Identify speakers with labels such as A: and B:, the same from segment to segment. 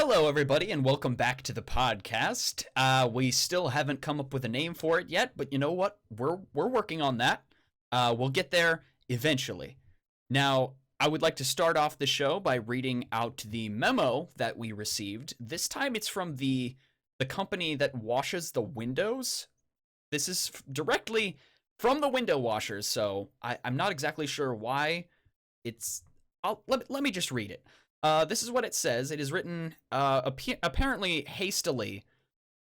A: Hello, everybody, and welcome back to the podcast. We still haven't come up with a name for it yet, but you know what? We're working on that. We'll get there eventually. Now, I would like to start off the show by reading out the memo that we received. This time, it's from the company that washes the windows. This is directly from the window washers, so I'm not exactly sure why it's. Let me just read it. This is what it says. It is written apparently hastily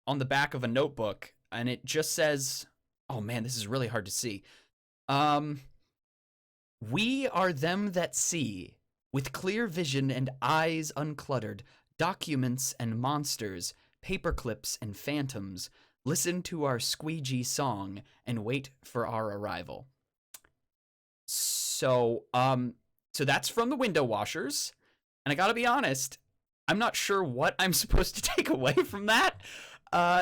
A: on the back of a notebook, and it just says, oh man, this is really hard to see. We are them that see, with clear vision and eyes uncluttered, documents and monsters, paperclips and phantoms, listen to our squeegee song and wait for our arrival. So that's from the window washers. And I gotta be honest, I'm not sure what I'm supposed to take away from that.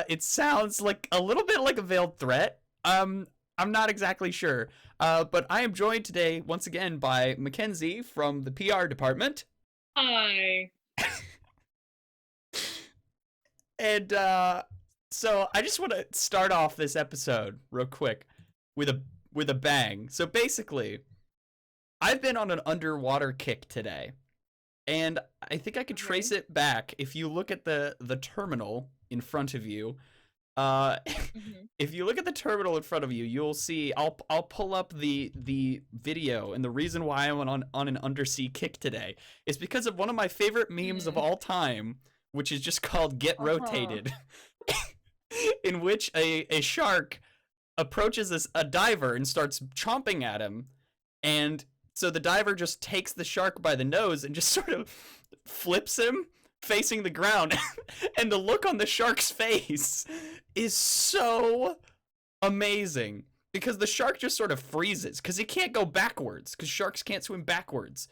A: It sounds like a little bit like a veiled threat. I'm not exactly sure. But I am joined today, once again, by Mackenzie from the PR department.
B: Hi.
A: And so I just want to start off this episode real quick with a bang. So basically, I've been on an underwater kick today. And I think I could trace it back. If you look at the terminal in front of you, if you look at the terminal in front of you, you'll see. I'll pull up the video, and the reason why I'm on an undersea kick today is because of one of my favorite memes of all time, which is just called "Get Rotated," in which a shark approaches a diver and starts chomping at him, and so the diver just takes the shark by the nose and just sort of flips him facing the ground. And the look on the shark's face is so amazing because the shark just sort of freezes because he can't go backwards because sharks can't swim backwards.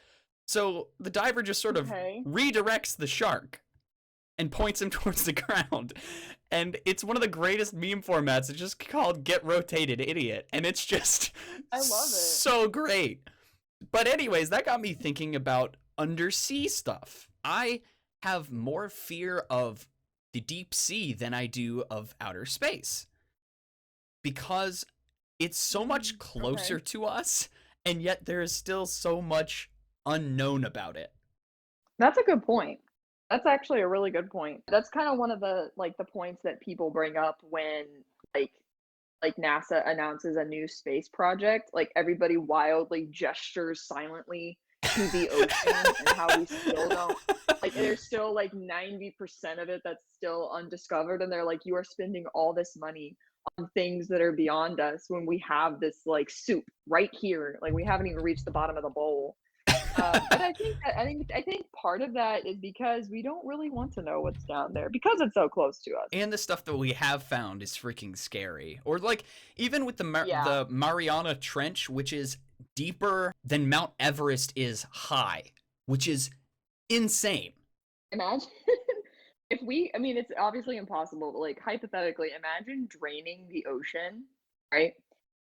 A: So the diver just sort of redirects the shark and points him towards the ground. And it's one of the greatest meme formats. It's just called "Get Rotated, Idiot." And it's just
B: I love it.
A: So great. But anyways, that got me thinking about undersea stuff. I have more fear of the deep sea than I do of outer space. Because it's so much closer to us, and yet there is still so much unknown about it.
B: That's a good point. That's actually a really good point. That's kind of one of the points that people bring up when like NASA announces a new space project. Like everybody wildly gestures silently to the ocean and how we still don't there's still 90% of it that's still undiscovered, and they're like, you are spending all this money on things that are beyond us when we have this soup right here. We haven't even reached the bottom of the bowl. But I think part of that is because we don't really want to know what's down there because it's so close to us.
A: And the stuff that we have found is freaking scary. Or even with the Mariana Trench, which is deeper than Mount Everest is high, which is insane.
B: Imagine if it's obviously impossible, but hypothetically, imagine draining the ocean, right?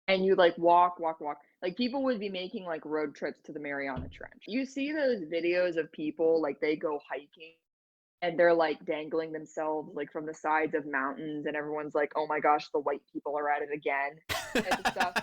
B: And you walk. People would be making road trips to the Mariana Trench. You see those videos of people they go hiking and they're dangling themselves from the sides of mountains, and everyone's like, oh my gosh, the white people are at it again, type of stuff.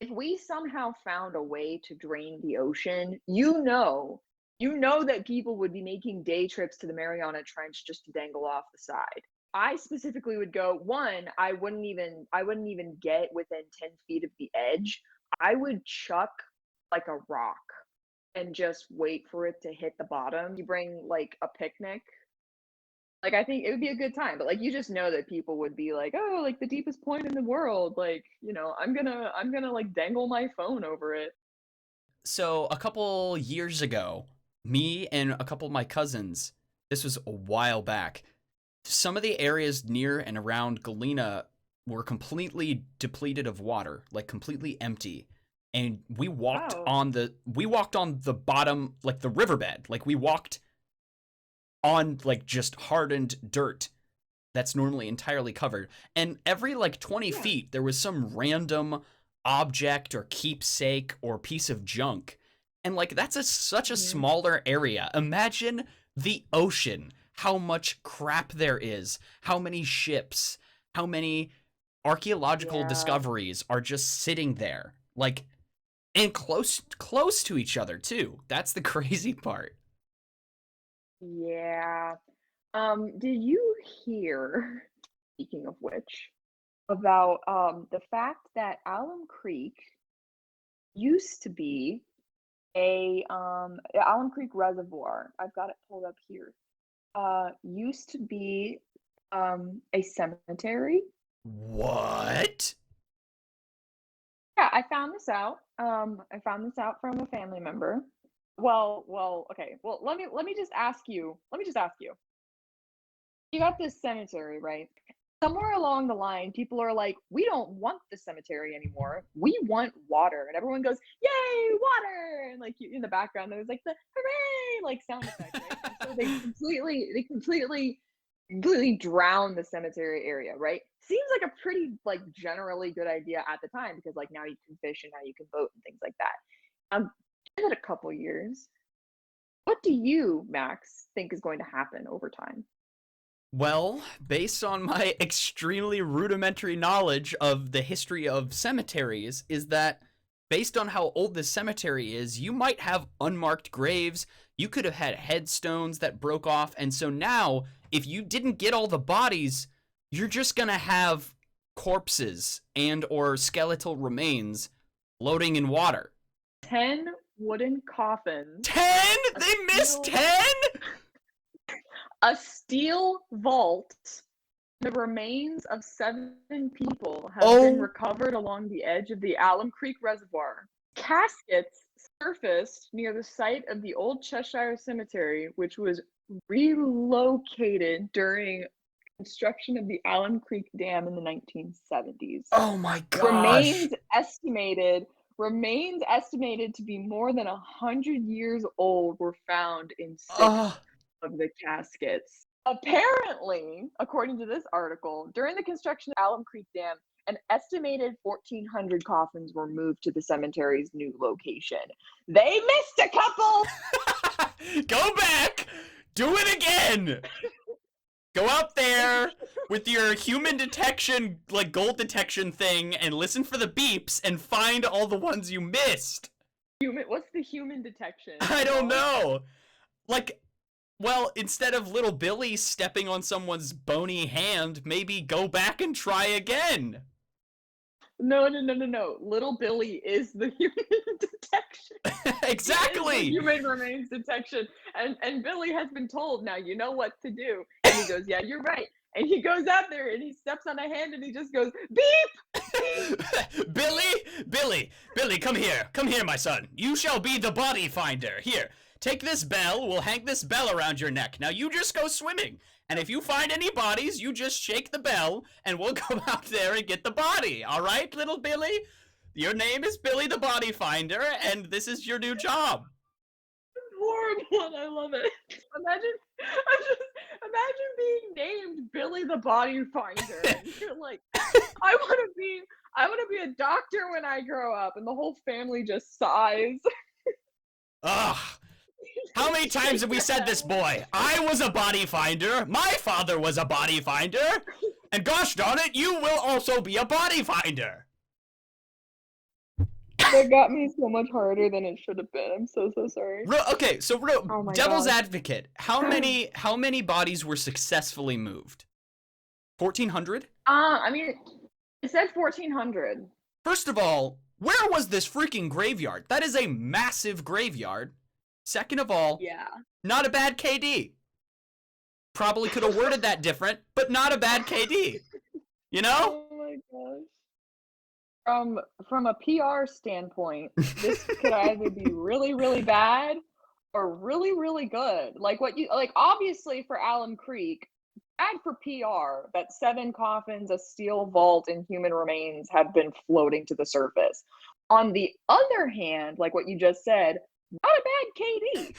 B: If we somehow found a way to drain the ocean, you know that people would be making day trips to the Mariana Trench just to dangle off the side. I specifically would go, one, I wouldn't even get within 10 feet of the edge. I would chuck a rock and just wait for it to hit the bottom. You bring a picnic. I think it would be a good time, but you just know that people would be like, oh, the deepest point in the world. I'm gonna dangle my phone over it.
A: So a couple years ago, me and a couple of my cousins, this was a while back, some of the areas near and around Galena were completely depleted of water, completely empty. And we walked on the bottom, the riverbed. We walked on just hardened dirt that's normally entirely covered. And every 20 feet, there was some random object or keepsake or piece of junk. And that's such a smaller area. Imagine the ocean, how much crap there is, how many ships, how many archaeological
B: Yeah.
A: discoveries are just sitting there, like, and close to each other too. That's the crazy part.
B: Yeah. Did you hear, speaking of which, about the fact that Alum Creek used to be Alum Creek Reservoir. I've got it pulled up here. Used to be a cemetery.
A: What?
B: Yeah, I found this out. I found this out from a family member. Well, okay. Well, let me just ask you. Let me just ask you. You got this cemetery, right? Somewhere along the line, people are like, we don't want the cemetery anymore. We want water. And everyone goes, yay, water. And like in the background, there's like the hooray, like sound effect, right? And so they completely drown the cemetery area, right? Seems like a pretty like generally good idea at the time because like now you can fish and now you can boat and things like that. Give it a couple years. What do you, Max, think is going to happen over time?
A: Well, based on my extremely rudimentary knowledge of the history of cemeteries, is that based on how old this cemetery is, you might have unmarked graves. You could have had headstones that broke off. And so now, if you didn't get all the bodies, you're just going to have corpses and or skeletal remains floating in water.
B: 10 wooden coffins.
A: 10?
B: A
A: They missed
B: steel
A: 10?
B: a steel vault. The remains of 7 people have been
A: Oh,
B: recovered along the edge of the Alum Creek Reservoir. Caskets surfaced near the site of the old Cheshire Cemetery, which was relocated during construction of the Alum Creek Dam in the 1970s.
A: oh my gosh.
B: Remains estimated to be more than 100 years old were found in 6
A: Oh,
B: of the caskets. Apparently, according to this article, during the construction of Alum Creek Dam, an estimated 1,400 coffins were moved to the cemetery's new location. They missed a couple!
A: go back. Do it again. Go out there with your human detection, like gold detection thing, and listen for the beeps and find all the ones you missed.
B: What's the human detection?
A: I don't
B: Dog?
A: know. Like, well, instead of little Billy stepping on someone's bony hand, maybe go back and try again.
B: No. Little Billy is the human detection.
A: Exactly.
B: Human remains detection. And Billy has been told, now you know what to do. And he goes, yeah, you're right. And he goes out there and he steps on a hand and he just goes, beep! Beep!
A: Billy, come here. Come here, my son. You shall be the body finder. Here, take this bell. We'll hang this bell around your neck. Now you just go swimming. And if you find any bodies, you just shake the bell and we'll come out there and get the body. All right, little Billy? Your name is Billy the Body Finder, and this is your new job.
B: Horrible, and I love it. Imagine being named Billy the Body Finder. And you're like, I want to be a doctor when I grow up, and the whole family just sighs.
A: Ugh. How many times have we said this, boy? I was a body finder. My father was a body finder. And gosh darn it, you will also be a body finder.
B: That got me so much harder than it should have been. I'm so sorry.
A: Okay, so
B: Oh my
A: devil's
B: gosh.
A: advocate. How many bodies were successfully moved? 1,400?
B: I mean, it said 1,400.
A: First of all, where was this freaking graveyard? That is a massive graveyard. Second of all,
B: Yeah.
A: not a bad KD. Probably could have worded that different, but not a bad KD. You know?
B: Oh my gosh. From a PR standpoint, this could either be really, really bad or really, really good. Like obviously for Alum Creek, bad for PR that 7 coffins, a steel vault, and human remains have been floating to the surface. On the other hand, like what you just said, not a bad KD.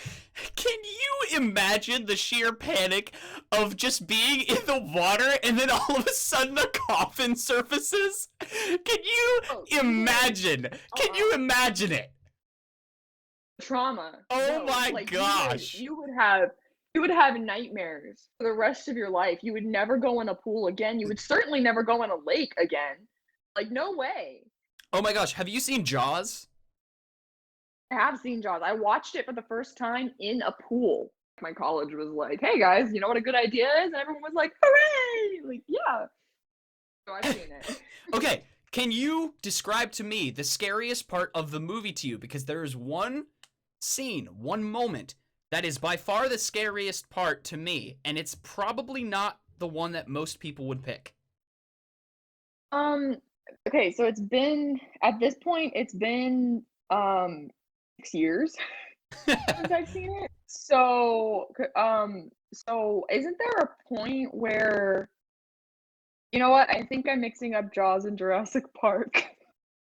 A: Can you imagine the sheer panic of just being in the water and then all of a sudden a coffin surfaces? Can you imagine? Can you imagine it?
B: Trauma.
A: Oh
B: No,
A: my
B: like
A: gosh.
B: you would have You would have nightmares for the rest of your life. You would never go in a pool again. You would certainly never go in a lake again. Like, no way.
A: Oh my gosh, have you seen Jaws?
B: I have seen Jaws. I watched it for the first time in a pool. My college was like, "Hey guys, you know what a good idea is?" And everyone was like, "Hooray!" Like, yeah. So I've seen it.
A: Okay, can you describe to me the scariest part of the movie to you? Because there is one scene, one moment that is by far the scariest part to me, and it's probably not the one that most people would pick.
B: Um, okay, so it's been at this point, it's been 6 years since I've seen it. So isn't there a point where you know what? I think I'm mixing up Jaws and Jurassic Park.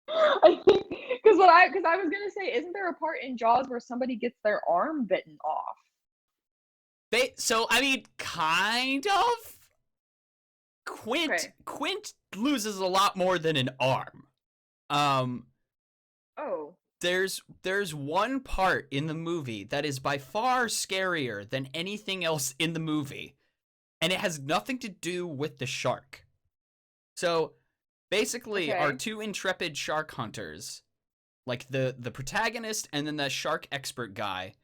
B: I think because I was gonna say, isn't there a part in Jaws where somebody gets their arm bitten off?
A: So I mean, kind of.
B: Okay.
A: Quint loses a lot more than an arm. Um,
B: Oh.
A: there's one part in the movie that is by far scarier than anything else in the movie, and it has nothing to do with the shark. So basically, our
B: Okay.
A: two intrepid shark hunters, like the protagonist and then the shark expert guy,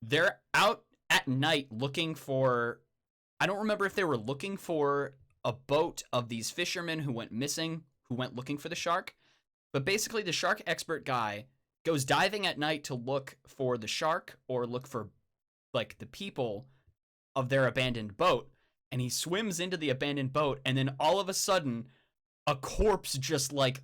A: they're out at night looking for, I don't remember if they were looking for a boat of these fishermen who went missing, who went looking for the shark. But basically, the shark expert guy goes diving at night to look for the shark or look for like the people of their abandoned boat. And he swims into the abandoned boat, and then all of a sudden, a corpse just like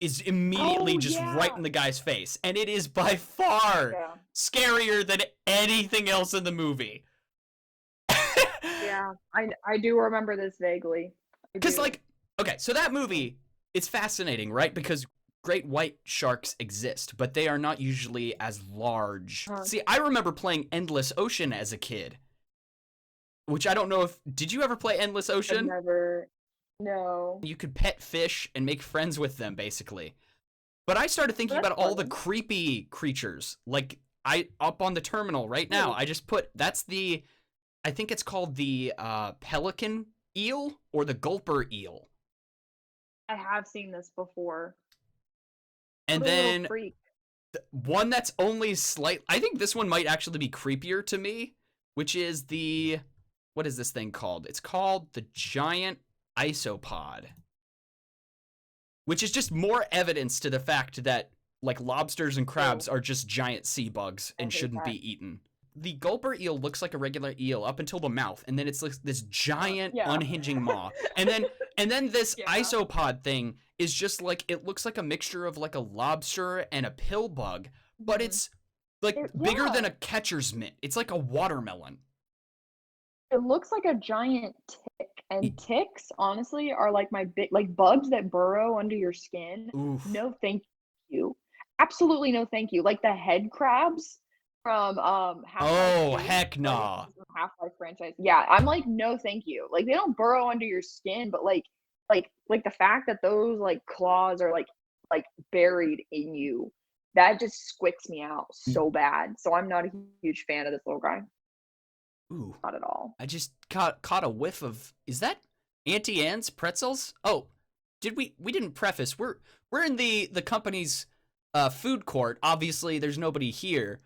A: is immediately
B: Oh
A: just right
B: yeah.
A: in the guy's face. And it is by far
B: Yeah.
A: scarier than anything else in the movie.
B: Yeah. I do remember this vaguely. I
A: Because,
B: do.
A: like, okay, so that movie, it's fascinating, right? Because great white sharks exist, but they are not usually as large.
B: Uh,
A: See, I remember playing Endless Ocean as a kid, which I don't know if. Did you ever play Endless
B: I've
A: Ocean?
B: never no.
A: You could pet fish and make friends with them, basically. But I started thinking
B: That's
A: about all the
B: fun.
A: creepy creatures. Like, I, up on the terminal right now,
B: Ooh,
A: I just put, that's the, I think it's called the pelican eel or the gulper eel.
B: I have seen this before.
A: And
B: What a little
A: then
B: freak.
A: one that's only slight. I think this one might actually be creepier to me, which is the, what is this thing called? It's called the giant isopod, which is just more evidence to the fact that like lobsters and crabs
B: Oh,
A: are just giant sea bugs
B: I
A: and
B: hate
A: shouldn't
B: that.
A: be eaten. The gulper eel looks like a regular eel up until the mouth, and then it's like this giant
B: Yeah.
A: unhinging maw. And then this
B: Yeah.
A: isopod thing is just like, it looks like a mixture of like a lobster and a pill bug, but
B: Mhm.
A: it's like bigger than
B: Yeah.
A: a catcher's mitt. It's like a watermelon.
B: It looks like a giant tick, and ticks, honestly, are like my big like bugs that burrow under your skin.
A: Oof.
B: No, thank you. Absolutely no, thank you. Like the head crabs from Half-Life
A: Oh,
B: 2,
A: heck
B: right?
A: nah.
B: From Half-Life franchise. Yeah, I'm like, no, thank you. Like they don't burrow under your skin, but like the fact that those like claws are like buried in you, that just squicks me out so bad. So I'm not a huge fan of this little guy.
A: Ooh.
B: Not at all.
A: I just caught a whiff of, is that Auntie Anne's pretzels? Oh, did we didn't preface. We're in the company's food court. Obviously there's nobody here,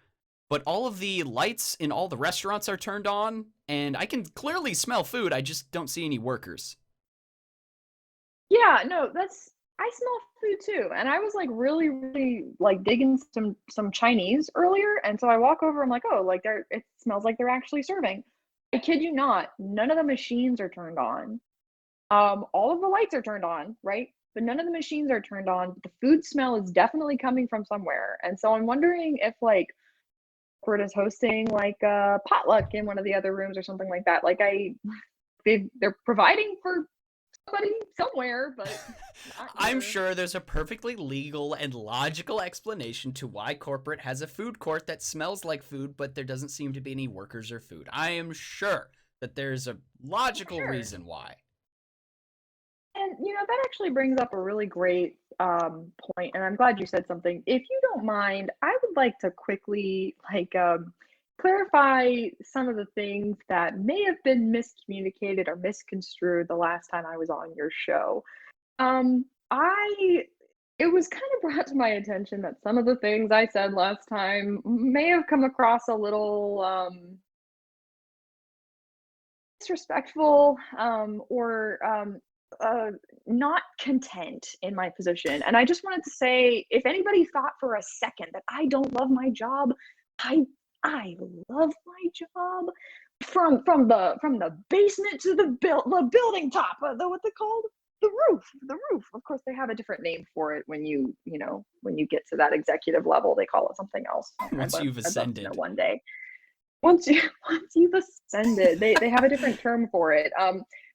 A: but all of the lights in all the restaurants are turned on and I can clearly smell food. I just don't see any workers.
B: Yeah, no, that's I smell food too, and I was, like, really, really, like, digging some Chinese earlier, and so I walk over, I'm like, "Oh, like, they're it smells like they're actually serving." I kid you not, none of the machines are turned on. All of the lights are turned on, right? But none of the machines are turned on. The food smell is definitely coming from somewhere, and so I'm wondering if, like, Ford is hosting, like, a potluck in one of the other rooms or something like that. Like, they're providing for somebody somewhere, but not
A: I'm
B: here.
A: sure there's a perfectly legal and logical explanation to why corporate has a food court that smells like food, but there doesn't seem to be any workers or food. I am sure that there's a
B: For
A: logical
B: sure.
A: reason why.
B: And that actually brings up a really great point, and I'm glad you said something. If you don't mind, I would like to quickly like clarify some of the things that may have been miscommunicated or misconstrued the last time I was on your show. I it was kind of brought to my attention that some of the things I said last time may have come across a little disrespectful or not content in my position. And I just wanted to say, if anybody thought for a second that I don't love my job, I I love my job from the basement to the building top. What's it called? The roof. The roof. Of course, they have a different name for it when when you get to that executive level. They call it something else.
A: Once you've
B: I'd love to know
A: ascended.
B: one day. Once you've ascended, they have a different term for it.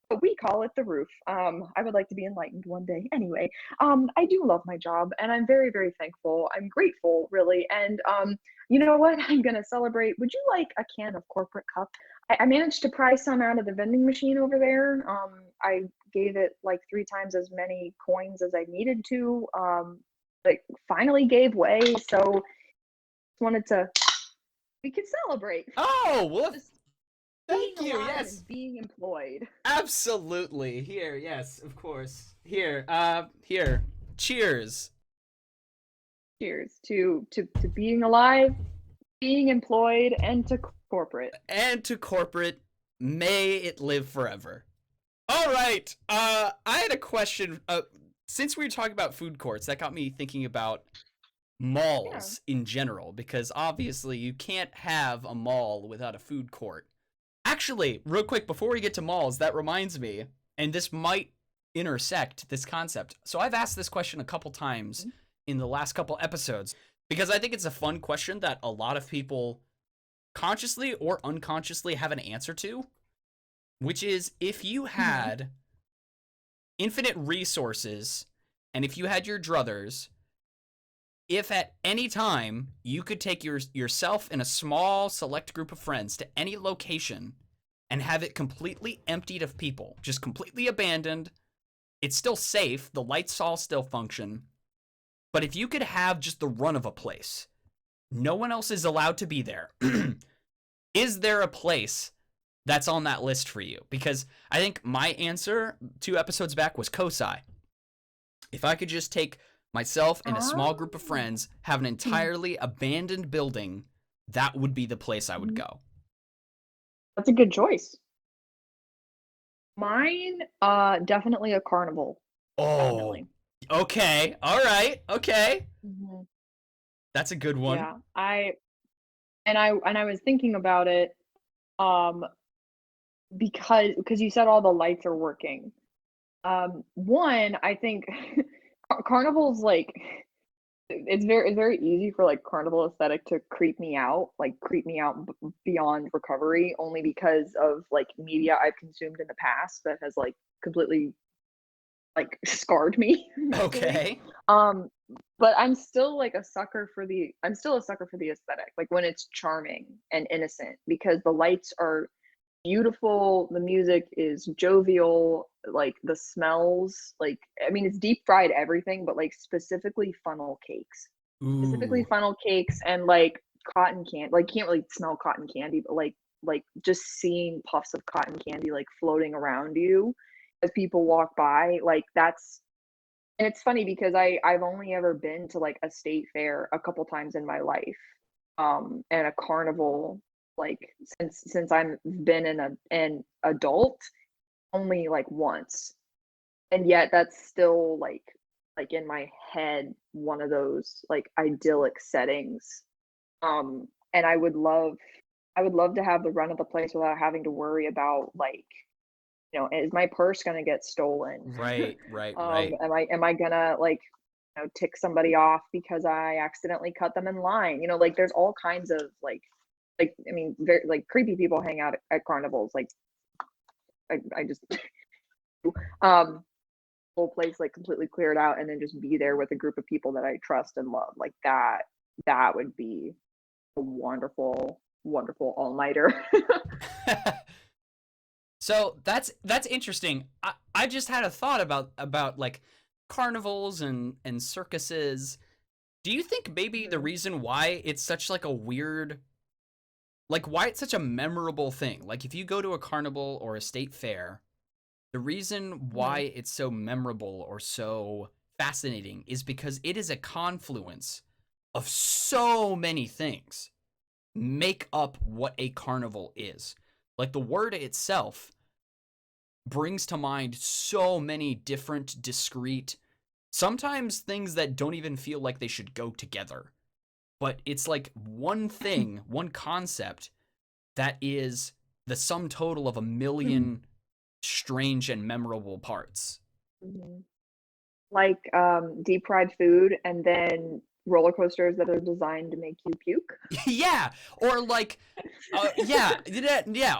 B: But we call it the roof. I would like to be enlightened one day. Anyway, I do love my job, and I'm very, very thankful. I'm grateful, really. And you know what? I'm gonna celebrate. Would you like a can of corporate cup? I managed to pry some out of the vending machine over there. I gave it like 3 times as many coins as I needed to. Like finally gave way. So wanted to we could celebrate
A: Oh, well,
B: just being
A: thank you.
B: alive
A: Yes.
B: and being employed.
A: Absolutely. Here, yes, of course. Here, here. Cheers.
B: Cheers to being alive, being employed, and to corporate.
A: And to corporate, may it live forever. All right. I had a question. Since we were talking about food courts, that got me thinking about malls in general, because obviously you can't have a mall without a food court. Actually, real quick, before we get to malls, that reminds me, and this might intersect this concept. So I've asked this question a couple times in the last couple episodes because I think it's a fun question that a lot of people consciously or unconsciously have an answer to, which is if you had infinite resources and if you had your druthers, if at any time you could take yourself and a small select group of friends to any location and have it completely emptied of people, just completely abandoned, it's still safe, the lights all still function, but if you could have just the run of a place, no one else is allowed to be there, is there a place that's on that list for you? Because I think my answer 2 episodes back was Kosai. If I could just take myself and a small group of friends, have an entirely abandoned building, that would be the place I would go.
B: That's a good choice. Mine, definitely a carnival.
A: Oh,
B: Definitely.
A: okay. All right. Okay.
B: Mhm.
A: That's a good one.
B: Yeah, I was thinking about it, um, because you said all the lights are working. One, I think carnivals like it's very easy for like carnival aesthetic to creep me out beyond recovery, only because of like media I've consumed in the past that has like completely like scarred me mentally.
A: Okay.
B: Um, but I'm still a sucker for the aesthetic, like when it's charming and innocent, because the lights are beautiful, the music is jovial, like the smells, like I mean it's deep fried everything, but like specifically funnel cakes. Specifically
A: Ooh.
B: funnel cakes and like cotton candy. Like can't really smell cotton candy, but like just seeing puffs of cotton candy like floating around you as people walk by, like that's and it's funny because I've only ever been to like a state fair a couple times in my life, and a carnival like since I've been an adult only like once, and yet that's still like in my head one of those like idyllic settings. And I would love to have the run of the place without having to worry about like is my purse gonna get stolen?
A: Right, right, right.
B: Am I gonna like tick somebody off because I accidentally cut them in line? Like there's all kinds of like I mean very like creepy people hang out at carnivals. Like I just um whole place like completely cleared out and then just be there with a group of people that I trust and love. Like that would be a wonderful, wonderful all-nighter.
A: So that's interesting. I just had a thought about like carnivals and circuses. Do you think maybe the
B: Mhm.
A: reason why it's such like a weird like why it's such a memorable thing. Like if you go to a carnival or a state fair, the reason why
B: Mhm.
A: it's so memorable or so fascinating is because it is a confluence of so many things make up what a carnival is. Like the word itself brings to mind so many different discrete, sometimes things that don't even feel like they should go together. But it's like one thing, one concept that is the sum total of a million strange and memorable parts.
B: Mhm. Like, deep fried food and then roller coasters that are designed to make you puke.
A: Yeah, or like yeah,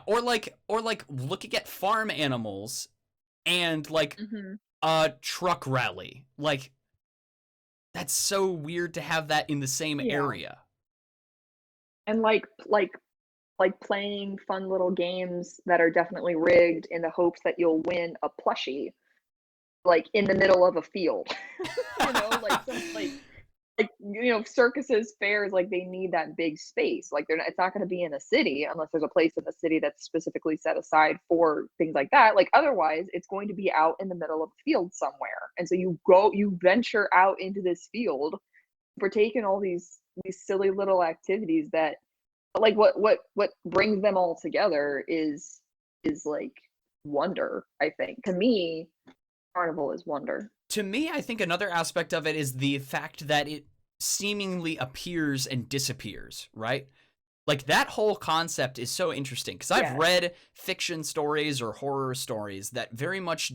A: or like looking at farm animals and like
B: Mhm.
A: a truck rally. Like that's so weird to have that in the same
B: Yeah.
A: area.
B: And, like playing fun little games that are definitely rigged in the hopes that you'll win a plushie, like, in the middle of a field. You know, circuses, fairs, like, they need that big space, like, they're not it's not gonna be in a city unless there's a place in the city that's specifically set aside for things like that, like, otherwise, it's going to be out in the middle of a field somewhere, and so you venture out into this field, partake in all these silly little activities that like, what brings them all together is, like, wonder, I think. To me, carnival is wonder.
A: To me, I think another aspect of it is the fact that it seemingly appears and disappears, right? Like that whole concept is so interesting because I've
B: Yes,
A: read fiction stories or horror stories that very much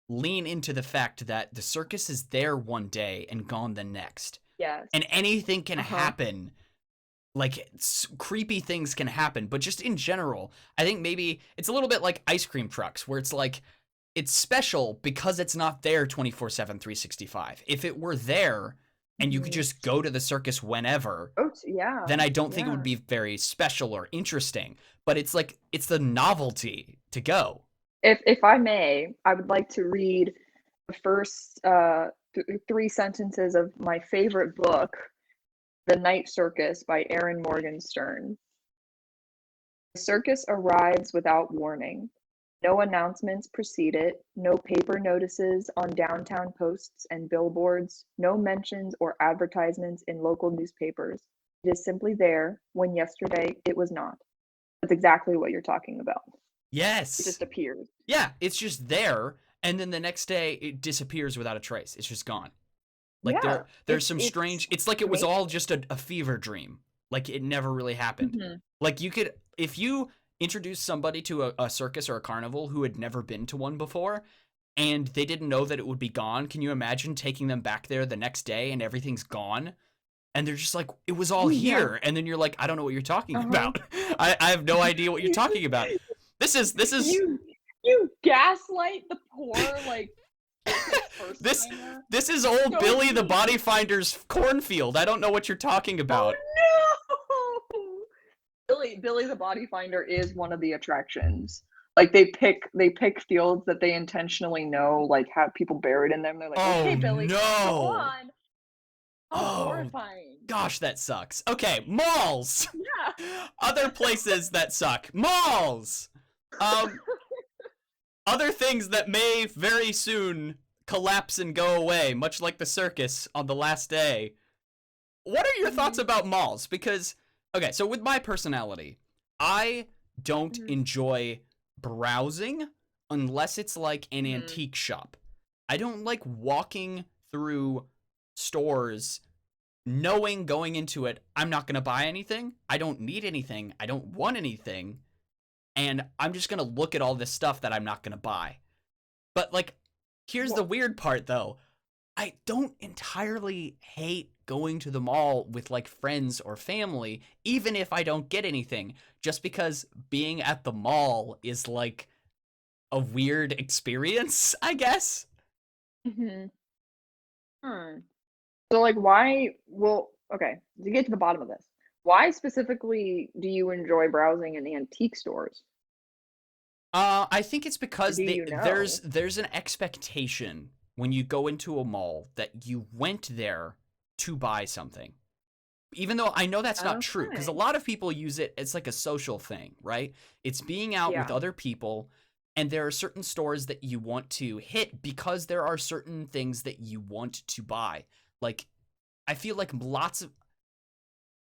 A: lean into the fact that the circus is there one day and gone the next.
B: yes.
A: And anything can
B: Uh-huh.
A: happen. Like creepy things can happen, but just in general, I think maybe it's a little bit like ice cream trucks where it's like it's special because it's not there 24/7 365. If it were there and you could
B: Mhm.
A: just go to the circus whenever,
B: Oh, yeah,
A: then I don't think it would
B: yeah.
A: be very special or interesting. But it's like it's the novelty to go.
B: If I may, I would like to read the first, 3 sentences of my favorite book, The Night Circus by Erin Morgenstern. The circus arrives without warning. No announcements precede it, no paper notices on downtown posts and billboards, no mentions or advertisements in local newspapers. It is simply there when yesterday it was not. That's exactly what you're talking about. It
A: Yes.
B: just appears.
A: Yeah, it's just there and then the next day it disappears without a trace. It's just gone. Like
B: Yeah,
A: there's some
B: it's
A: strange, it's like it was all
B: amazing.
A: just a fever dream. Like it never really happened.
B: Mhm.
A: Like you could, if you introduce somebody to a circus or a carnival who had never been to one before and they didn't know that it would be gone, can you imagine taking them back there the next day and everything's gone? And they're just like, it was all
B: Yeah.
A: here. And then you're like, I don't know what you're talking
B: Uh-huh.
A: about. I have no idea what you're talking about. This is
B: You you gaslight the poor, like, circus
A: this
B: first-timer
A: this is old
B: so
A: Billy the
B: deeply.
A: Body Finder's cornfield. I don't know what you're talking
B: Oh,
A: about.
B: no! Billy the Body Finder is one of the attractions. Like, they pick fields that they intentionally know, like, have people buried in them. They're like, "Okay,
A: Oh
B: Billy, go
A: no.
B: on." How
A: Oh
B: horrifying.
A: gosh, that sucks. Okay, malls.
B: Yeah.
A: Other places that suck. Malls. Um Other things that may very soon collapse and go away, much like the circus on the last day. What are your thoughts
B: Mhm,
A: about malls? Because, okay, so with my personality, I don't
B: mhm,
A: enjoy browsing unless it's like an
B: mhm,
A: antique shop. I don't like walking through stores knowing going into it, I'm not going to buy anything. I don't need anything. I don't want anything. And I'm just going to look at all this stuff that I'm not going to buy. But, like, here's the
B: well,
A: weird part, though. I don't entirely hate going to the mall with like friends or family, even if I don't get anything, just because being at the mall is like a weird experience, I guess.
B: mhm, hmm. So, like, okay, to get to the bottom of this, why specifically do you enjoy browsing in antique stores?
A: I think it's
B: Or
A: because
B: do you
A: there's
B: know?
A: there's an expectation when you go into a mall that you went there to buy something. even though I know that's not true, because a
B: Okay.
A: lot of people use it as like a social thing, right? It's being out with
B: Yeah.
A: other people, and there are certain stores that you want to hit because there are certain things that you want to buy. Like, I feel like lots of,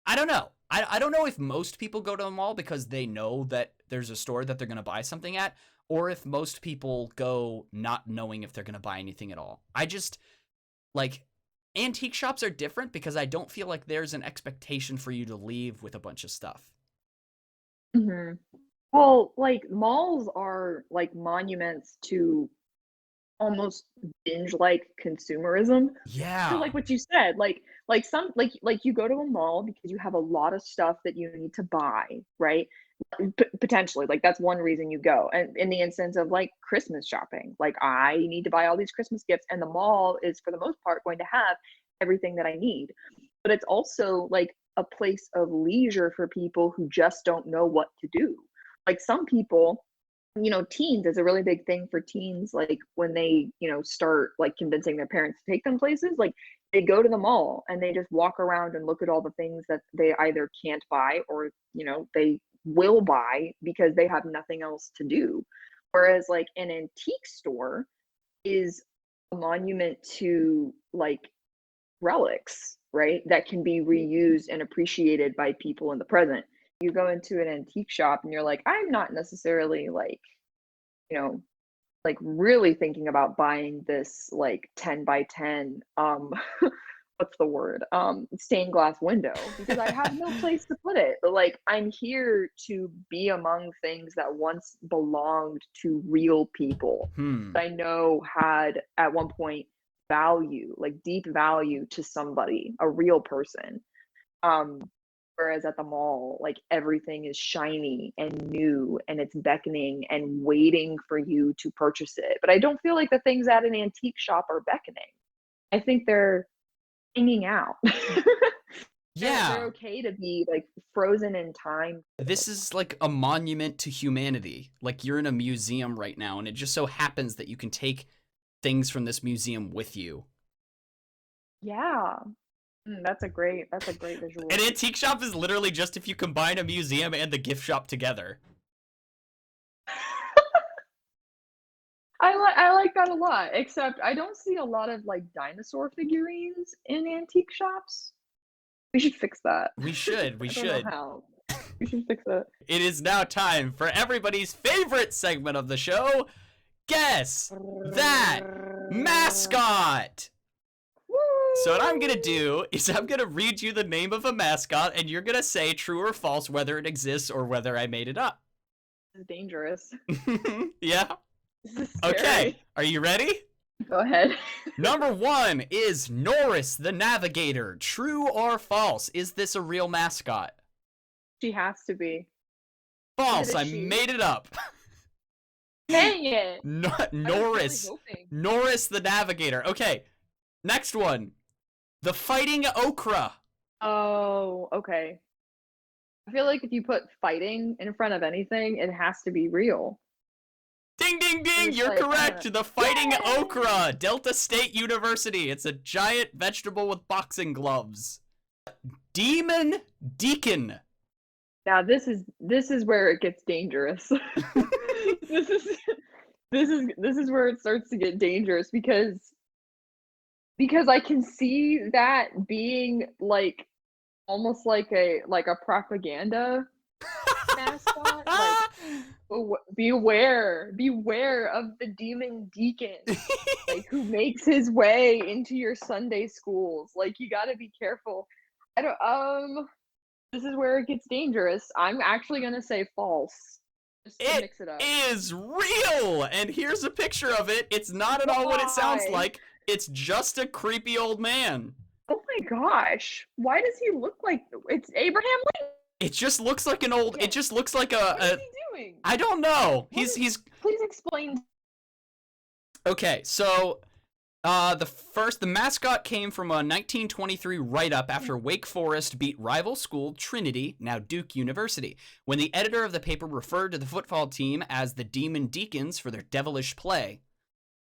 A: I don't know. I don't know if most people go to the mall because they know that there's a store that they're going to buy something at, or if most people go not knowing if they're going to buy anything at all. I just, like, antique shops are different because I don't feel like there's an expectation for you to leave with a bunch of stuff.
B: Hmm. Well, like malls are like monuments to almost binge-like consumerism. So
A: Yeah.
B: like what you said, like some like you go to a mall because you have a lot of stuff that you need to buy, right? Potentially, like that's one reason you go. And in the instance of like Christmas shopping, like I need to buy all these Christmas gifts, and the mall is for the most part going to have everything that I need. But it's also like a place of leisure for people who just don't know what to do. Like some people, teens is a really big thing for teens, like when they, start like convincing their parents to take them places, like they go to the mall and they just walk around and look at all the things that they either can't buy or, they will buy because they have nothing else to do. Whereas like an antique store is a monument to like relics, right? That can be reused and appreciated by people in the present. You go into an antique shop and you're like, I'm not necessarily like, you know, like really thinking about buying this like 10 by 10 what's the word? Stained glass window because I have no place to put it. But like I'm here to be among things that once belonged to real people
A: Hmm.
B: that I know had at one point value, like deep value to somebody, a real person. Um, Whereas at the mall, like everything is shiny and new and it's beckoning and waiting for you to purchase it. But I don't feel like the things at an antique shop are beckoning. I think they're hanging out. They're
A: Yeah.
B: okay to be like frozen in time.
A: This is like a monument to humanity. Like you're in a museum right now, and it just so happens that you can take things from this museum with you.
B: Yeah. That's a great
A: An
B: visual.
A: antique shop is literally just if you combine a museum and the gift shop together.
B: I like that a lot, except I don't see a lot of like dinosaur figurines in antique shops. We should fix that.
A: We should. We
B: I don't know
A: should.
B: how. We should fix that.
A: It is now time for everybody's favorite segment of the show. Guess that mascot. So what I'm gonna
B: Woo!
A: do is I'm gonna read you the name of a mascot, and you're gonna say true or false whether it exists or whether I made it up.
B: This is dangerous.
A: Yeah.
B: This is
A: Okay.
B: scary.
A: Are you ready?
B: Go ahead.
A: Number 1 is Norris the Navigator. True or false? Is this a real mascot?
B: She has to be. Is
A: False.
B: it a
A: I
B: she?
A: made it up.
B: Dang it! I was really
A: Norris.
B: hoping.
A: Norris the Navigator. Okay. Next one. The Fighting Okra.
B: Oh, okay. I feel like if you put fighting in front of anything, it has to be real.
A: Ding, ding,
B: 'Cause
A: ding!
B: it's
A: You're
B: like, I don't know.
A: correct. The Fighting
B: Yay!
A: Okra, Delta State University. It's a giant vegetable with boxing gloves. Demon Deacon.
B: Now this is where it gets dangerous. This is this is where it starts to get dangerous because I can see that being like almost like a propaganda mascot. Like beware of the demon deacon, like who makes his way into your Sunday schools. Like you got to be careful. I don't This is where it gets dangerous. I'm actually going to say false just to
A: It
B: mix it up.
A: is real, and here's a picture of it. It's not at all what it sounds
B: Why?
A: like. It's just a creepy old man.
B: Oh my gosh. Why does he look like it's Abraham Lincoln?
A: It just looks like an old. It
B: What
A: just looks like
B: is
A: a.
B: he doing?
A: I don't know.
B: What is,
A: He's
B: please explain.
A: okay. So the mascot came from a 1923 write-up after Wake Forest beat rival school Trinity, now Duke University, when the editor of the paper referred to the football team as the Demon Deacons for their devilish play.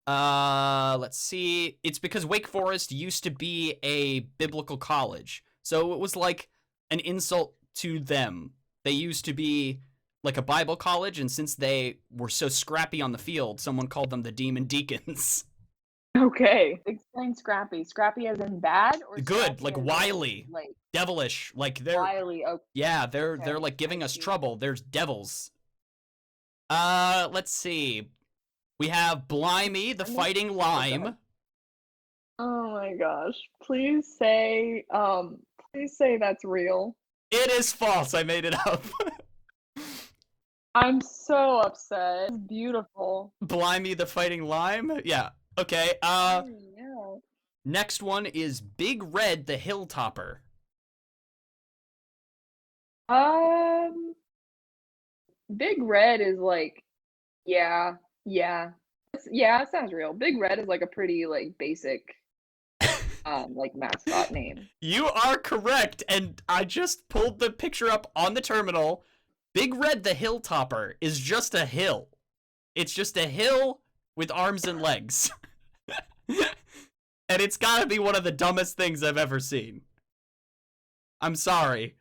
A: Let's see. It's because Wake Forest used to be a biblical college, so it was like an insult to them. They used to be like a Bible college, and since they were so scrappy on the field, someone called them the Demon Deacons.
B: Okay. Explain scrappy. Scrappy as in bad, or
A: Good,
B: scrappy
A: like
B: as
A: wily,
B: in, like
A: devilish, like they're
B: wily? Okay.
A: yeah, they're
B: Okay.
A: like giving
B: I
A: us
B: see.
A: trouble. There's devils. Let's see. We have Blimey, the
B: I missed-
A: fighting
B: oh, go ahead.
A: lime.
B: Oh my gosh. Please say that's real.
A: It is false. I made it up.
B: I'm so upset. It's beautiful.
A: Blimey, the fighting lime. Yeah. Okay.
B: Yeah.
A: Next one is Big Red, the hilltopper.
B: Um, Big Red is like, yeah, yeah. Yeah, it sounds real. Big Red is like a pretty like basic like mascot name.
A: You are correct, and I just pulled the picture up on the terminal. Big Red the Hilltopper is just a hill. It's just a hill with arms and legs. And it's gotta be one of the dumbest things I've ever seen. I'm sorry.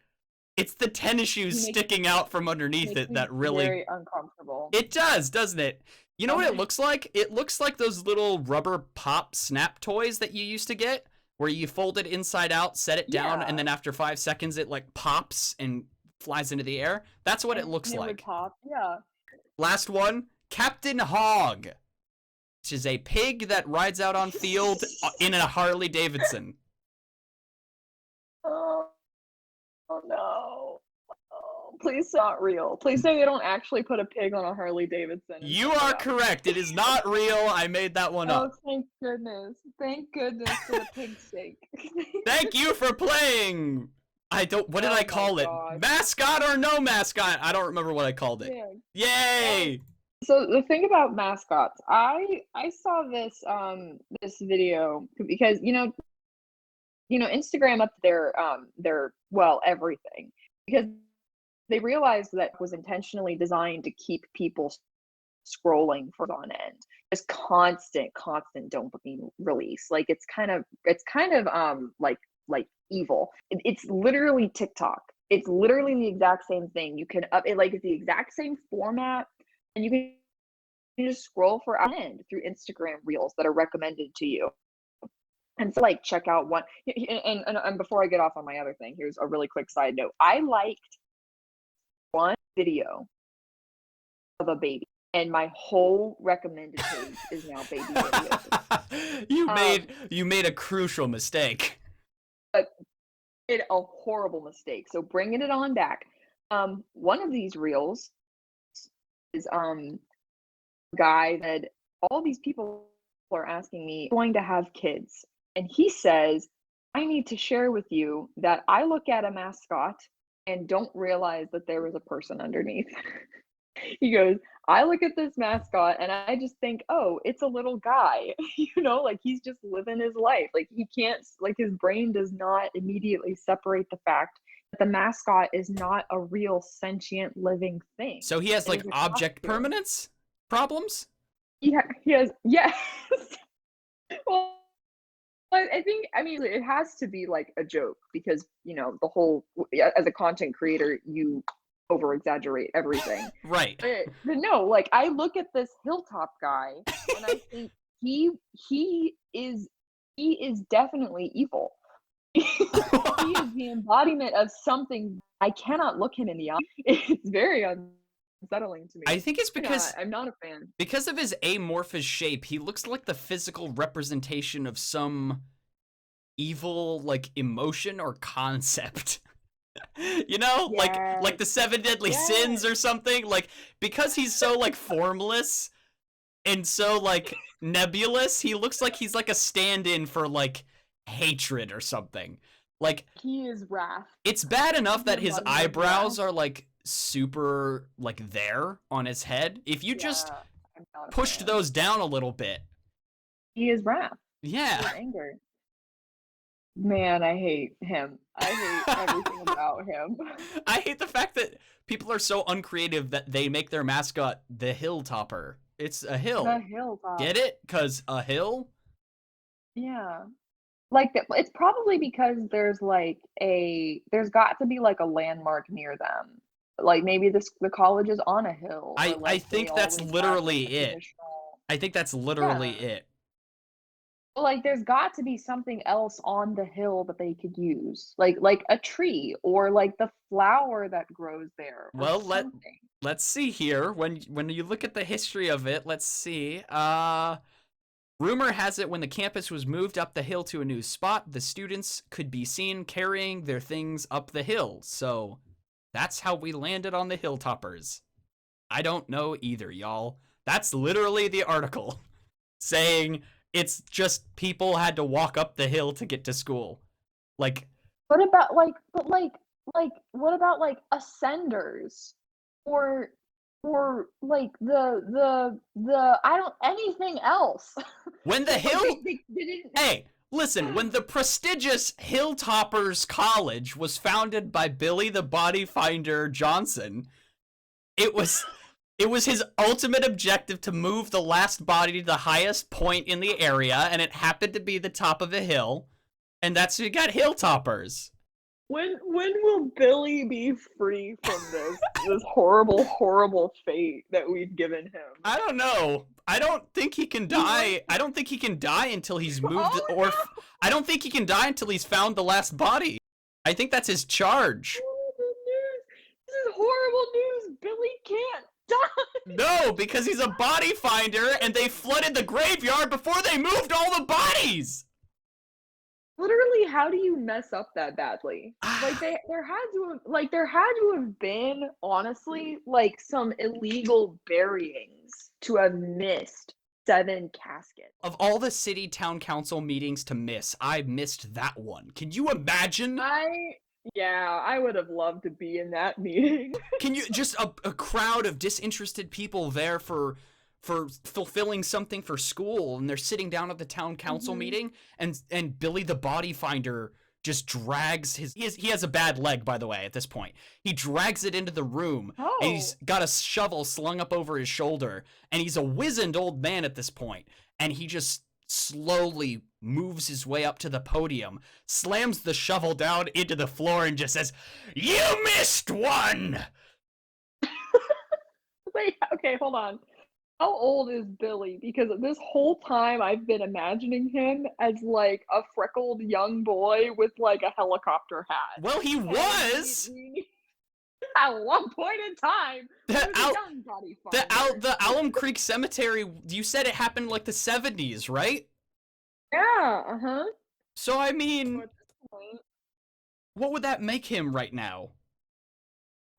A: It's the tennis shoes sticking out from underneath it that really...
B: very uncomfortable.
A: It does, doesn't it? You know what it looks like? It looks like those little rubber pop snap toys that you used to get, where you fold it inside out, set it down, and then after 5 seconds it like pops and flies into the air. That's what it looks
B: It would
A: like.
B: pop, yeah.
A: Last one, Captain Hog, which is a pig that rides out on field in a Harley Davidson.
B: Oh, oh no. Oh, please not real. Please say they don't actually put a pig on a Harley Davidson.
A: You are correct. It is not real. I made that one up.
B: Oh, thank goodness. Thank goodness for the pig's sake.
A: Thank you for playing. What did I call it?
B: God.
A: Mascot or no mascot? I don't remember what I called it.
B: Yeah.
A: Yay!
B: So the thing about mascots, I saw this video because Instagram up their well, everything, because they realized that it was intentionally designed to keep people scrolling for on end, just constant dopamine release. Like it's kind of like evil. It's literally TikTok. It's literally the exact same thing. You can up it, like it's the exact same format, and you can just scroll for an end through Instagram reels that are recommended to you. And so like check out one, and before I get off on my other thing, here's a really quick side note. I liked one video of a baby, and my whole recommended page is now baby videos.
A: You made a crucial mistake.
B: A horrible mistake. So bringing it on back. One of these reels is guy that all these people are asking me going to have kids, and he says, I need to share with you that I look at a mascot and don't realize that there is a person underneath. He goes, I look at this mascot and I just think, oh, it's a little guy, like he's just living his life. Like he can't, like his brain does not immediately separate the fact that the mascot is not a real sentient living thing.
A: So he has like object permanence problems?
B: He has, yes. Well, I mean, it has to be like a joke because, the whole, as a content creator, you over exaggerate everything.
A: Right.
B: But no, like I look at this hilltop guy and I think he is definitely evil. He is the embodiment of something. I cannot look him in the eye. It's very unsettling to me.
A: I think it's because
B: I'm not a fan.
A: Because of his amorphous shape, he looks like the physical representation of some evil like emotion or concept. Like the 7 deadly sins or something. Like because he's so like formless and so like nebulous, he looks like he's like a stand-in for like hatred or something. Like
B: he is wrath.
A: It's bad enough that his eyebrows are like super like there on his head. If you just pushed those down a little bit,
B: he is wrath.
A: Yeah.
B: He is anger. Man, I hate him. I hate everything about him.
A: I hate the fact that people are so uncreative that they make their mascot the Hilltopper. It's a hill.
B: The hilltop.
A: Get it? 'Cause a hill?
B: Yeah. like, it's probably because there's got to be, like, a landmark near them. Like, maybe the college is on a hill, or,
A: I
B: like, they
A: think that's
B: always have, like,
A: literally
B: a
A: it.
B: traditional.
A: I think that's literally
B: Yeah.
A: it.
B: Well, like, there's got to be something else on the hill that they could use, like a tree, or, like, the flower that grows there, or
A: Well,
B: something.
A: let's see here. When you look at the history of it, let's see. Rumor has it when the campus was moved up the hill to a new spot, the students could be seen carrying their things up the hill. So that's how we landed on the Hilltoppers. I don't know either, y'all. That's literally the article saying it's just people had to walk up the hill to get to school. Like,
B: What about, what about, like, ascenders? Or like, the I don't anything else.
A: when the
B: Like,
A: hill
B: they didn't.
A: Hey, listen, when the prestigious Hilltoppers College was founded by Billy the Body Finder Johnson, it was his ultimate objective to move the last body to the highest point in the area, and it happened to be the top of a hill, and that's who you got Hilltoppers.
B: When will Billy be free from this horrible, horrible fate that we've given him?
A: I don't know. I don't think he can
B: He wants
A: die. I don't think he can die until he's moved,
B: Oh,
A: or
B: no!
A: I don't think he can die until he's found the last body. I think that's his charge.
B: Horrible news! This is horrible news! Billy can't die!
A: No, because he's a body finder and they flooded the graveyard before they moved all the bodies.
B: Literally, how do you mess up that badly? Like, there had to have been, honestly, like, some illegal buryings to have missed 7 caskets.
A: Of all the city town council meetings to miss, I missed that one. Can you imagine?
B: Yeah, I would have loved to be in that meeting.
A: Can you just a crowd of disinterested people there for fulfilling something for school, and they're sitting down at the town council
B: Mhm.
A: meeting, and Billy the body finder just drags he has a bad leg, by the way, at this point. He drags it into the room, and he's
B: Oh.
A: got a shovel slung up over his shoulder, and he's a wizened old man at this point, and he just slowly moves his way up to the podium, slams the shovel down into the floor, and just says, "You missed one!"
B: Wait, okay, hold on. How old is Billy? Because this whole time I've been imagining him as, like, a freckled young boy with, like, a helicopter hat.
A: Well, he
B: And
A: was.
B: at one point in time, he
A: The
B: was a
A: Al-
B: young body finder.
A: the Alum Creek Cemetery. You said it happened like the 70s, right?
B: Yeah, uh-huh.
A: So I
B: So
A: mean,
B: at this point,
A: what would that make him right now?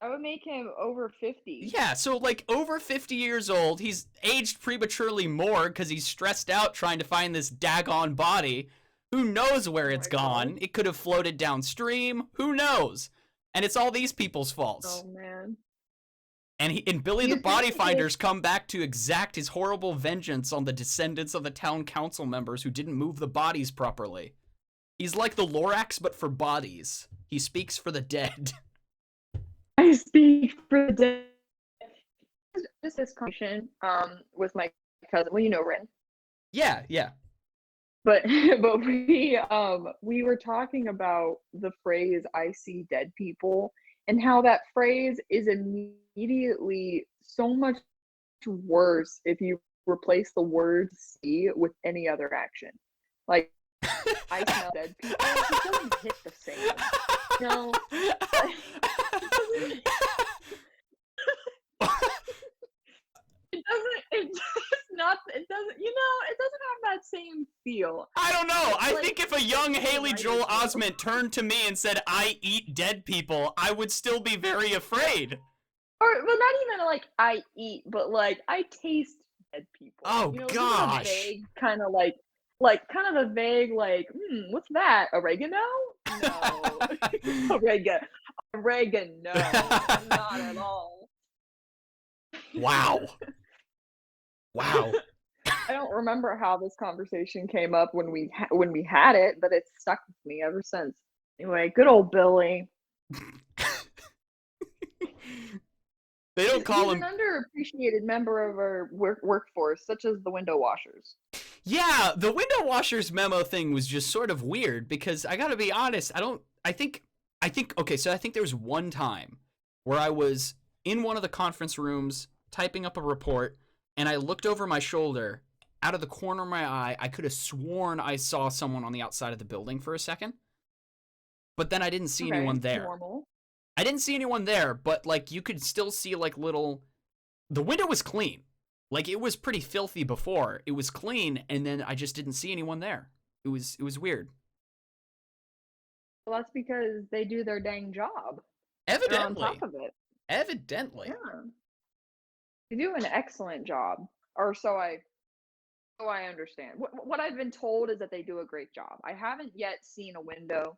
B: I would make him over 50.
A: Yeah, so like over 50 years old. He's aged prematurely more because he's stressed out trying to find this daggone body. Who knows where
B: Oh
A: it's
B: my god.
A: gone? It could have floated downstream. Who knows? And it's all these people's
B: Oh,
A: faults.
B: man.
A: And Billy
B: Do
A: the
B: you
A: Body
B: think if
A: Finder's come back to exact his horrible vengeance on the descendants of the town council members who didn't move the bodies properly. He's like the Lorax, but for bodies. He speaks for the dead.
B: I speak for the dead. Just this conversation with my cousin. Well, you know Rin.
A: Yeah, yeah.
B: But but we were talking about the phrase "I see dead people" and how that phrase is immediately so much worse if you replace the word "see" with any other action. Like, I smell dead people. It doesn't hit the same. You know? Like, it doesn't, it doesn't have that same feel.
A: I don't know. I
B: Like,
A: think if a young Haley
B: writer's
A: Joel
B: room.
A: Osment turned to me and said, "I eat dead people," I would still be very afraid.
B: Or, well, not even like I eat, but like I taste dead people.
A: Oh,
B: Just in a
A: gosh.
B: vague kind of kind of a vague what's that? Oregano? No. Oregano. Not at all.
A: Wow. Wow.
B: I don't remember how this conversation came up when we had it, but it's stuck with me ever since. Anyway, good old Billy.
A: They don't
B: He's
A: call
B: an
A: him
B: underappreciated member of our workforce, such as the window washers.
A: Yeah, the window washers memo thing was just sort of weird because I gotta be honest, okay, so I think there was one time where I was in one of the conference rooms typing up a report and I looked over my shoulder out of the corner of my eye. I could have sworn I saw someone on the outside of the building for a second, but then I didn't see
B: Okay,
A: anyone there.
B: normal.
A: I didn't see anyone there, but like you could still see like the window was clean. Like it was pretty filthy before. It was clean and then I just didn't see anyone there. It was weird.
B: Well, that's because they do their dang job. They're on top
A: Evidently.
B: of it.
A: Evidently.
B: Yeah, they do an excellent job, or so I understand. What I've been told is that they do a great job. I haven't yet seen a window,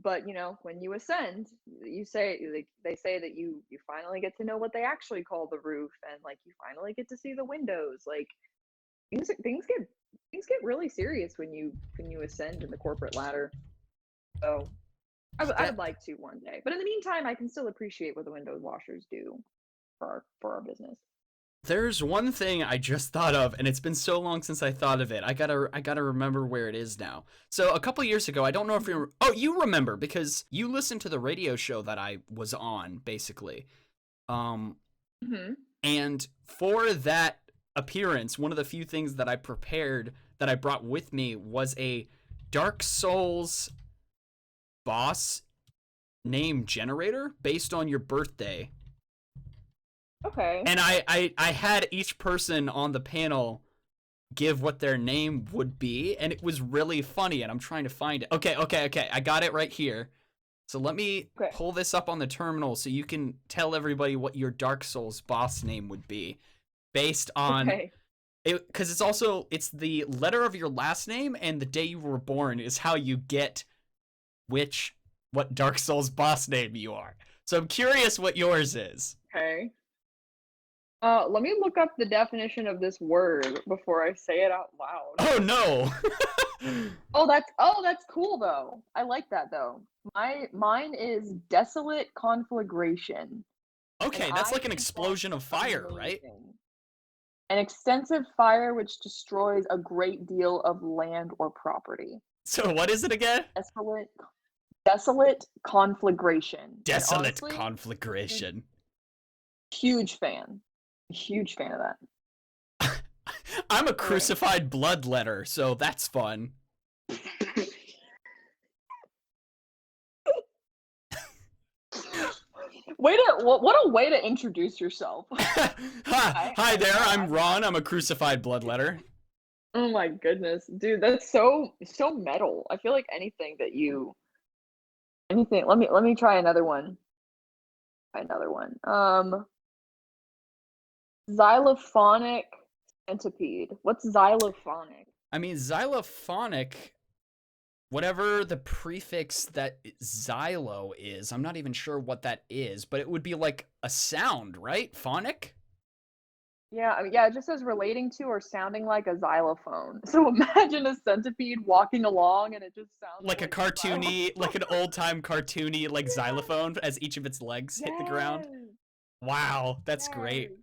B: but when you ascend, you say like they say that you finally get to know what they actually call the roof, and like you finally get to see the windows. Like things get really serious when you ascend in the corporate ladder. So I
A: That
B: would like to one day, but in the meantime, I can still appreciate what the window washers do for our business.
A: there's one thing I just thought of, and it's been so long since I thought of it. I gotta remember where it is now. So a couple years ago, I don't know if you remember because you listened to the radio show that I was on, basically. Um,
B: Hmm.
A: and for that appearance, one of the few things that I prepared that I brought with me was a Dark Souls boss name generator based on your birthday.
B: Okay.
A: And I had each person on the panel give what their name would be, and it was really funny, and I'm trying to find it. Okay. I got it right here. So let me
B: Okay.
A: pull this up on the terminal so you can tell everybody what your Dark Souls boss name would be based on
B: Okay.
A: it, because it's the letter of your last name and the day you were born is how you get what Dark Souls boss name you are. So I'm curious what yours is.
B: Okay. Let me look up the definition of this word before I say it out loud.
A: Oh no.
B: Oh, that's cool though. I like that though. Mine is desolate conflagration. And
A: Okay, that's
B: I
A: like an
B: think
A: explosion of
B: that's
A: fire, right?
B: amazing. An extensive fire which destroys a great deal of land or property.
A: So what is it again?
B: Desolate, desolate conflagration. And
A: Desolate
B: honestly,
A: conflagration.
B: huge fan. Huge fan of that.
A: I'm a
B: All right.
A: crucified bloodletter, so that's fun.
B: What a way to introduce yourself.
A: Hi there, I'm Ron. I'm a crucified bloodletter.
B: Oh my goodness, dude, that's so metal. I feel like anything. Let me try another one. Xylophonic centipede. What's xylophonic?
A: I mean, xylophonic, whatever the prefix that xylo is, I'm not even sure what that is, but it would be like a sound, right? Phonic?
B: Yeah, I mean, yeah, it just says relating to or sounding like a xylophone. So imagine a centipede walking along and it just sounds
A: Like a
B: like a xylophone.
A: cartoony, like an old time cartoony, like xylophone as each of its legs hit the ground.
B: Yes,
A: Wow, that's great.
B: yes.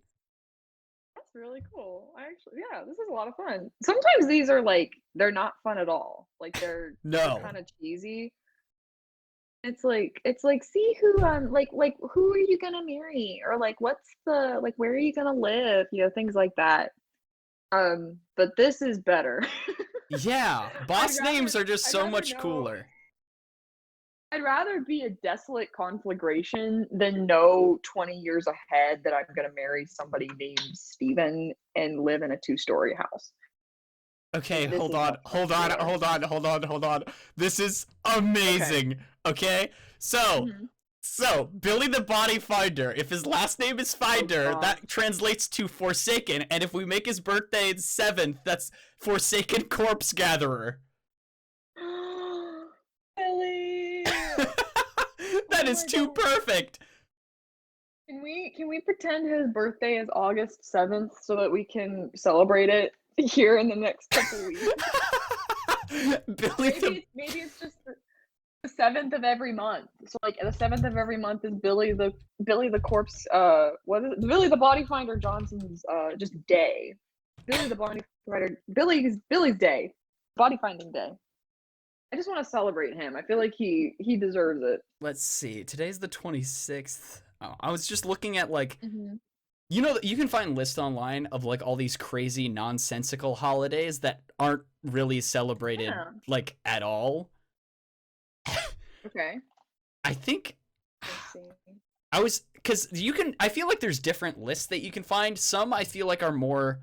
B: That's really cool. Yeah, this is a lot of fun. Sometimes these are like they're not fun at all. Like they're
A: No.
B: kind of cheesy. It's like see who like who are you gonna marry, or like what's the like where are you gonna live, things like that. But this is better.
A: Yeah,
B: I'd
A: boss names
B: rather
A: are just
B: I'd
A: so
B: rather
A: much
B: know
A: cooler.
B: I'd rather be a desolate conflagration than know 20 years ahead that I'm gonna marry somebody named Steven and live in a two-story house.
A: Okay,
B: This
A: hold
B: is
A: on,
B: much
A: hold on,
B: cooler.
A: hold on, hold on, hold on. This is
B: Okay.
A: amazing. Okay, so
B: Mhm.
A: Billy the Body Finder. If his last name is
B: Oh
A: Finder,
B: god.
A: that translates to Forsaken, and if we make his birthday 7th, that's Forsaken Corpse Gatherer.
B: Billy!
A: That
B: Oh
A: is
B: my
A: too
B: god.
A: perfect.
B: Can we pretend his birthday is August 7th so that we can celebrate it here in the next couple weeks?
A: Billy the
B: Maybe it's just the 7th of every month. So like the 7th of every month is Billy the corpse what is it? Billy the Body Finder Johnson's just day. Billy the Body Finder. Billy's day. Body finding day. I just want to celebrate him. I feel like he deserves it.
A: Let's see. Today's the 26th. Oh, I was just looking at like,
B: Mm-hmm.
A: you know, you can find lists online of like all these crazy nonsensical holidays that aren't really celebrated
B: Yeah.
A: like at all.
B: Okay.
A: I think
B: Let's see.
A: I feel like there's different lists that you can find. Some I feel like are more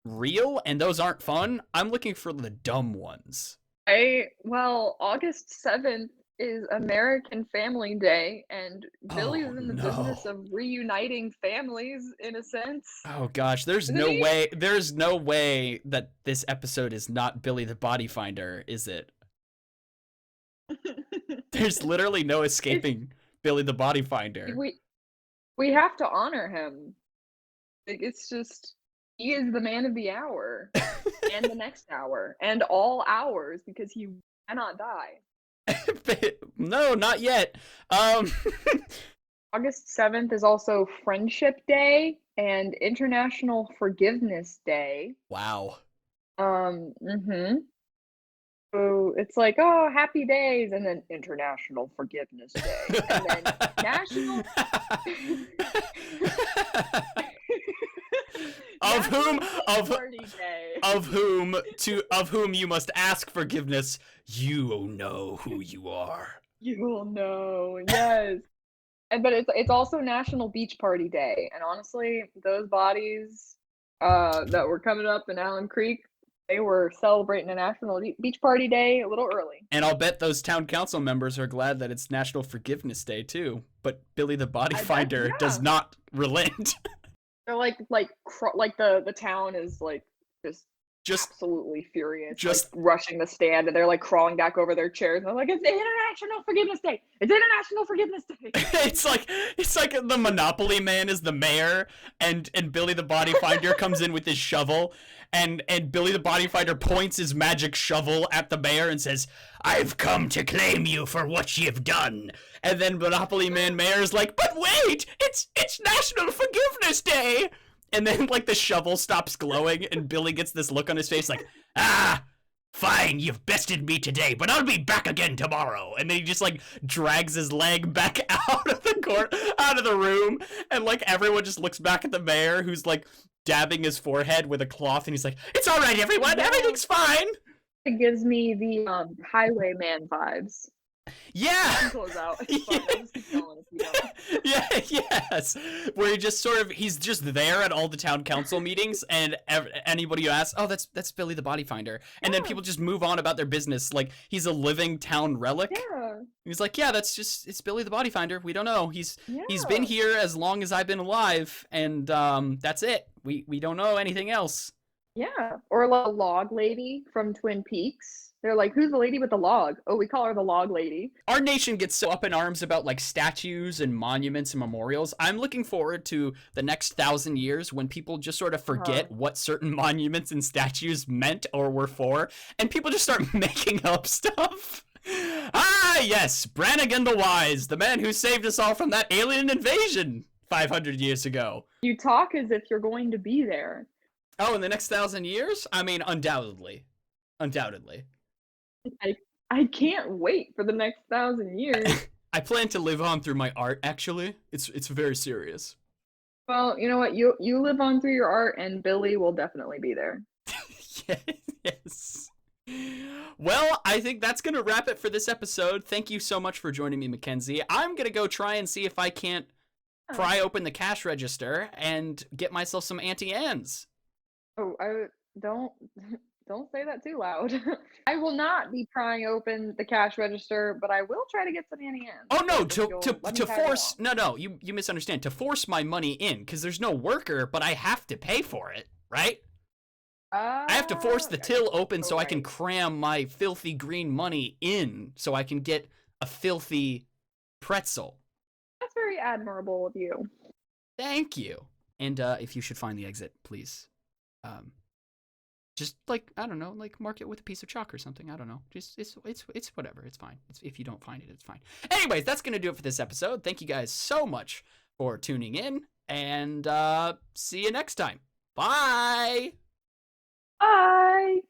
A: real and those aren't fun. I'm looking for the dumb ones.
B: Well, August 7th is American Family Day, and Billy's
A: Oh
B: in the business
A: no.
B: of reuniting families in a sense.
A: Oh gosh, there's
B: Isn't
A: no
B: he?
A: way that this episode is not Billy the Body Finder, is it? There's literally no
B: It's
A: escaping Billy the Body Finder.
B: we have to honor him. Like, it's just he is the man of the hour and the next hour and all hours because he cannot die.
A: No, not yet.
B: August 7th is also Friendship Day and International Forgiveness Day.
A: Wow.
B: Mm-hmm. So it's like, oh, happy days, and then International Forgiveness Day, and then National
A: of whom
B: National Party Day.
A: of whom you must ask forgiveness. You know who you are.
B: You will know, yes. But it's also National Beach Party Day, and honestly, those bodies that were coming up in Allen Creek, they were celebrating a National Beach Party Day a little early.
A: And I'll bet those town council members are glad that it's National Forgiveness Day too. But Billy the Body Finder does not relent.
B: They're like the town is like
A: just
B: absolutely furious,
A: just
B: like rushing the stand, and they're like crawling back over their chairs. And they're like, "It's International Forgiveness Day! It's International Forgiveness Day!"
A: it's like the Monopoly man is the mayor, and Billy the Body Finder comes in with his shovel, and Billy the Body Finder points his magic shovel at the mayor and says, "I've come to claim you for what you've done." And then Monopoly man mayor's like, "But wait, it's National Forgiveness Day." And then, like, the shovel stops glowing, and Billy gets this look on his face like, "Ah, fine, you've bested me today, but I'll be back again tomorrow." And then he just, like, drags his leg back out of the room, and, like, everyone just looks back at the mayor, who's, like, dabbing his forehead with a cloth, and he's like, "It's all right, everyone, everything's fine."
B: It gives me the Highwayman vibes.
A: Yeah.
B: Close out. It's fun. I'll just keep going if you don't.
A: Yeah, yes. Where he just he's just there at all the town council meetings, and anybody who asks, "Oh, that's Billy the Body Finder," and then people just move on about their business like he's a living town relic.
B: Yeah.
A: He's like, "Yeah, it's Billy the Body Finder. We don't know. He's been
B: Yeah.
A: here as long as I've been alive, and that's it. We don't know anything else."
B: Yeah. Or like a log lady from Twin Peaks. They're like, "Who's the lady with the log?" "Oh, we call her the log lady."
A: Our nation gets so up in arms about like statues and monuments and memorials. I'm looking forward to the next 1,000 years when people just sort of forget what certain monuments and statues meant or were for, and people just start making up stuff. Ah, yes, Brannigan the Wise, the man who saved us all from that alien invasion 500 years ago.
B: You talk as if you're going to be there.
A: Oh, in the next 1,000 years? I mean, undoubtedly.
B: I can't wait for the next 1,000 years.
A: I plan to live on through my art, actually. It's very serious.
B: Well, you know what? You live on through your art, and Billy will definitely be there.
A: Yes. Well, I think that's going to wrap it for this episode. Thank you so much for joining me, Mackenzie. I'm going to go try and see if I can't pry open the cash register and get myself some Auntie Anne's.
B: Oh, I don't say that too loud. I will not be prying open the cash register, but I will try to get some Annie Ann's.
A: Oh no, to force you misunderstand. To force my money in, because there's no worker, but I have to pay for it, right? I have to force the till open so I can cram my filthy green money in so I can get a filthy pretzel.
B: That's very admirable of you.
A: Thank you. And if you should find the exit, please. Just like, I don't know, like mark it with a piece of chalk or something. I don't know. Just it's whatever. It's fine. If you don't find it, it's fine. Anyways, that's gonna do it for this episode. Thank you guys so much for tuning in, and see you next time. Bye.
B: Bye.